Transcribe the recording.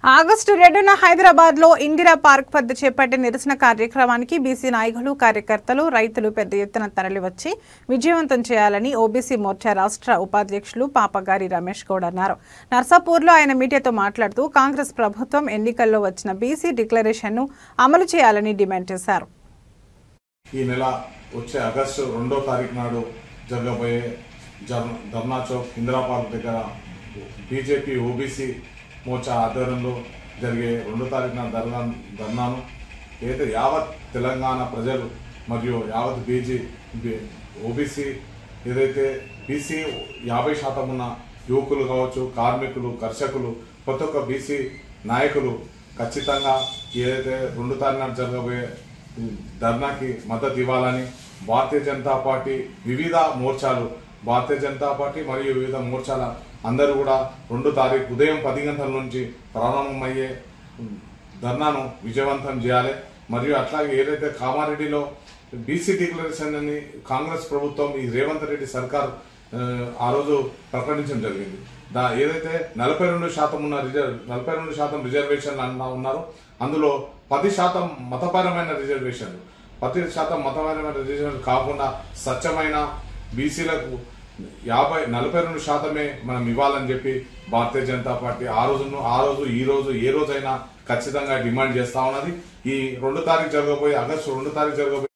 August 2న Hyderabad లో Indira park వద్ద చేపట్టిన నిరసన కార్యక్రమానికి బీసీ నాయకులు కార్యకర్తలు రైతులు పెద్ద ఎత్తున తరలివచ్చి విజయవంతం చేయాలని ఓబీసీ మోర్చా రాష్ట్ర ఉపాధ్యక్షులు పాపగారి రమేష్ గౌడ్ అన్నారు. నర్సాపూర్లో ఆయన మీడియాతో మాట్లాడుతూ కాంగ్రెస్ ప్రభుత్వం ఎన్నికల్లో వచ్చిన బీసీ డిక్లరేషన్ ను అమలు చేయాలని డిమాండ్ చేశారు. ఈ నెల వచ్చే ఆగస్టు 2వ తారీఖు నాడు జరగబోయే ధర్నా చౌక్ ఇందిరా పార్క్ దగ్గర బీజేపీ ఓబీసీ మోర్చా ఆధ్వర్యంలో జరిగే 2వ తారీఖున ధర్నాను ఏదైతే యావత్ తెలంగాణ ప్రజలు మరియు యావత్ ఓబీసీ ఏదైతే బీసీ 50% ఉన్న యువకులు కావచ్చు, కార్మికులు, కర్షకులు, ప్రతి ఒక్క బీసీ నాయకులు ఖచ్చితంగా ఏదైతే 2వ తారీఖున జరగబోయే ధర్నాకి మద్దతు ఇవ్వాలని భారతీయ జనతా పార్టీ వివిధ మోర్చాలు మరియు వివిధ మోర్చాల అందరూ కూడా 2వ తారీఖు ఉదయం 10 గంటల నుంచి ప్రారంభమయ్యే ధర్నాను విజయవంతం చేయాలి. మరియు అట్లాగే ఏదైతే కామారెడ్డిలో బీసీ డిక్లరేషన్ అని కాంగ్రెస్ ప్రభుత్వం ఈ రేవంత్ రెడ్డి సర్కార్ ఆ రోజు ప్రకటించడం జరిగింది. ఏదైతే 42% ఉన్న 42% రిజర్వేషన్లు ఉన్నారు, అందులో 10% మతపరమైన రిజర్వేషన్లు, 10% మతపరమైన రిజర్వేషన్లు కాకుండా స్వచ్ఛమైన బీసీలకు 42% మనం ఇవ్వాలని చెప్పి భారతీయ జనతా పార్టీ ఈ రోజు ఏ రోజైనా ఖచ్చితంగా డిమాండ్ చేస్తా ఉన్నది. ఈ 2వ తారీఖు జరగబోయే ఆగస్టు 2వ తారీఖు జరగబోయే